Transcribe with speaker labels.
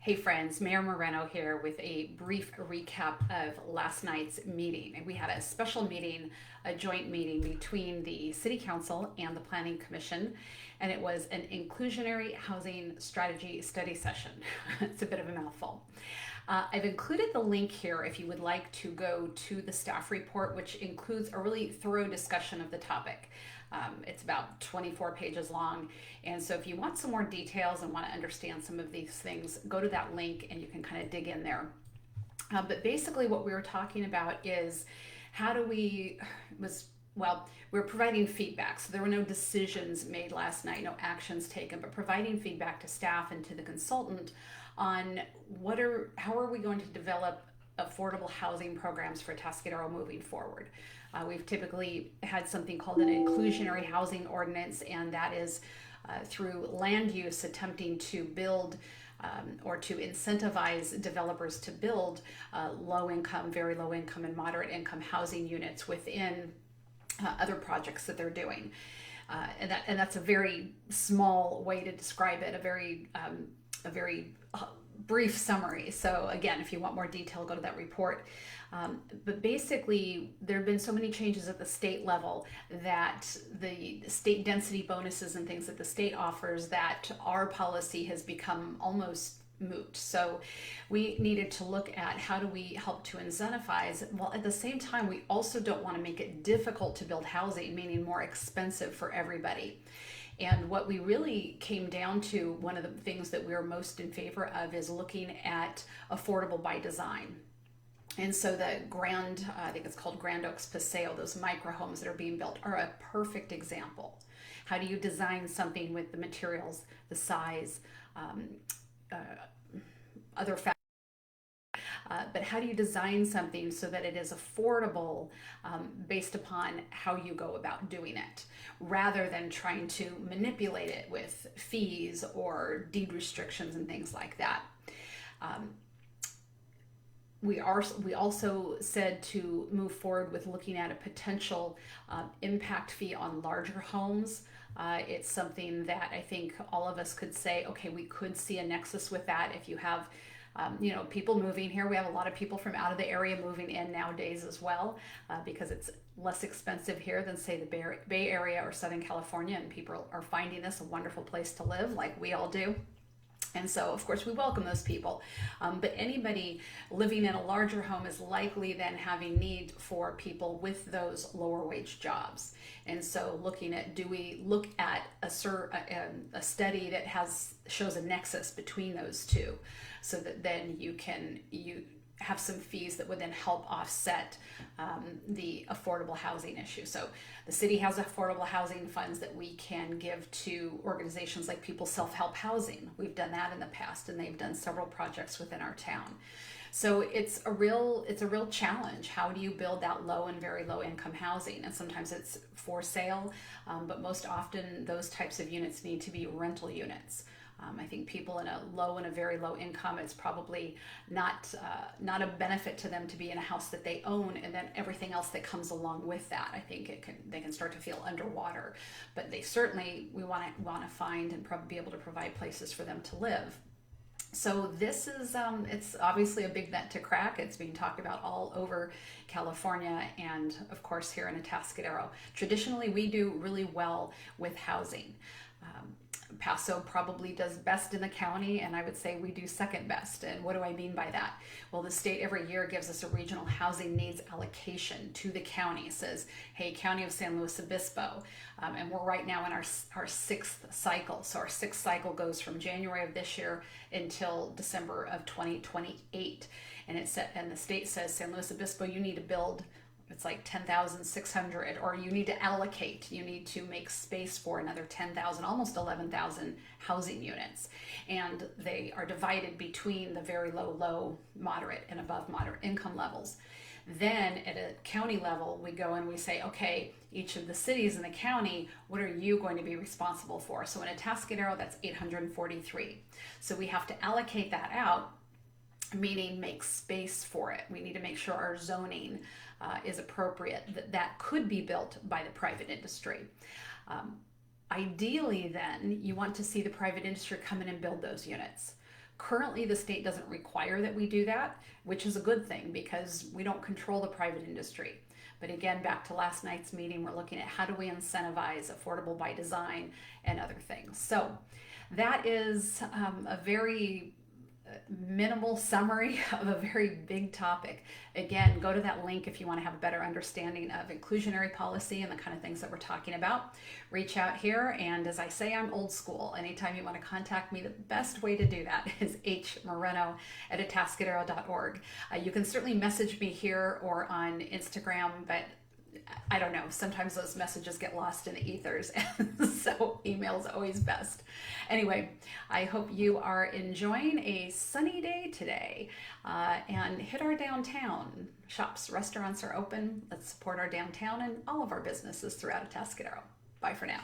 Speaker 1: Hey friends, Mayor Moreno here with a brief recap of last night's meeting. We had a special meeting, a joint meeting between the City Council and the Planning Commission, and it was an inclusionary housing strategy study session. It's a bit of a mouthful. I've included the link here if you would like to go to the staff report, which includes a really thorough discussion of the topic. It's about 24 pages long, and so if you want some more details and want to understand some of these things, go to that link and you can kind of dig in there. But basically what we were talking about is how do we, we're providing feedback. So there were no decisions made last night, no actions taken, but providing feedback to staff and to the consultant on how are we going to develop affordable housing programs for Atascadero moving forward. We've typically had something called an inclusionary housing ordinance, and that is through land use attempting to build or to incentivize developers to build low income, very low income, and moderate income housing units within other projects that they're doing. And that's a very small way to describe it, a very brief summary. So again, if you want more detail, go to that report. But basically, there have been so many changes at the state level that the state density bonuses and things that the state offers, that our policy has become almost moot. So we needed to look at how do we help to incentivize, while at the same time we also don't want to make it difficult to build housing, meaning more expensive for everybody. And what we really came down to, one of the things that we're most in favor of, is looking at affordable by design. And so the I think it's called Grand Oaks Paseo, those micro homes that are being built are a perfect example. How do you design something with the materials, the size, other factors? But how do you design something so that it is affordable based upon how you go about doing it, rather than trying to manipulate it with fees or deed restrictions and things like that. We also said to move forward with looking at a potential impact fee on larger homes. It's something that I think all of us could say, okay, we could see a nexus with that. If you have people moving here, we have a lot of people from out of the area moving in nowadays as well, because it's less expensive here than, say, the Bay Area or Southern California, and people are finding this a wonderful place to live, like we all do. And so, of course, we welcome those people. But anybody living in a larger home is likely then having need for people with those lower wage jobs. And so looking at, do we look at a study that shows a nexus between those two, so that then you have some fees that would then help offset the affordable housing issue. So the city has affordable housing funds that we can give to organizations like People's Self-Help Housing. We've done that in the past, and they've done several projects within our town. So it's a real challenge. How do you build that low and very low income housing? And sometimes it's for sale, but most often those types of units need to be rental units. I think people in a low and a very low income, it's probably not a benefit to them to be in a house that they own, and then everything else that comes along with that. I think they can start to feel underwater. But we want to find and be able to provide places for them to live. So this is, it's obviously a big nut to crack. It's being talked about all over California and, of course, here in Atascadero. Traditionally, we do really well with housing. Paso probably does best in the county, and I would say we do second best. And what do I mean by that? Well, the state every year gives us a regional housing needs allocation to the county. It says, hey, County of San Luis Obispo, and we're right now in our sixth cycle. So our sixth cycle goes from January of this year until December of 2028. And the state says, San Luis Obispo, you need to build, it's like 10,600, or you need to allocate, you need to make space for another 10,000, almost 11,000 housing units. And they are divided between the very low, moderate, and above moderate income levels. Then at a county level, we go and we say, okay, each of the cities in the county, what are you going to be responsible for? So in Atascadero, that's 843. So we have to allocate that out, meaning make space for it. We need to make sure our zoning is appropriate, that could be built by the private industry. Ideally then, you want to see the private industry come in and build those units. Currently, the state doesn't require that we do that, which is a good thing because we don't control the private industry. But again, back to last night's meeting, we're looking at how do we incentivize affordable by design and other things. So that is a very minimal summary of a very big topic. Again, go to that link if you want to have a better understanding of inclusionary policy and the kind of things that we're talking about. Reach out here, and as I say, I'm old school. Anytime you want to contact me, the best way to do that is hmoreno@atascadero.org. You can certainly message me here or on Instagram, but I don't know, sometimes those messages get lost in the ethers, so email's always best. Anyway, I hope you are enjoying a sunny day today, and hit our downtown. Shops, restaurants are open. Let's support our downtown and all of our businesses throughout Atascadero. Bye for now.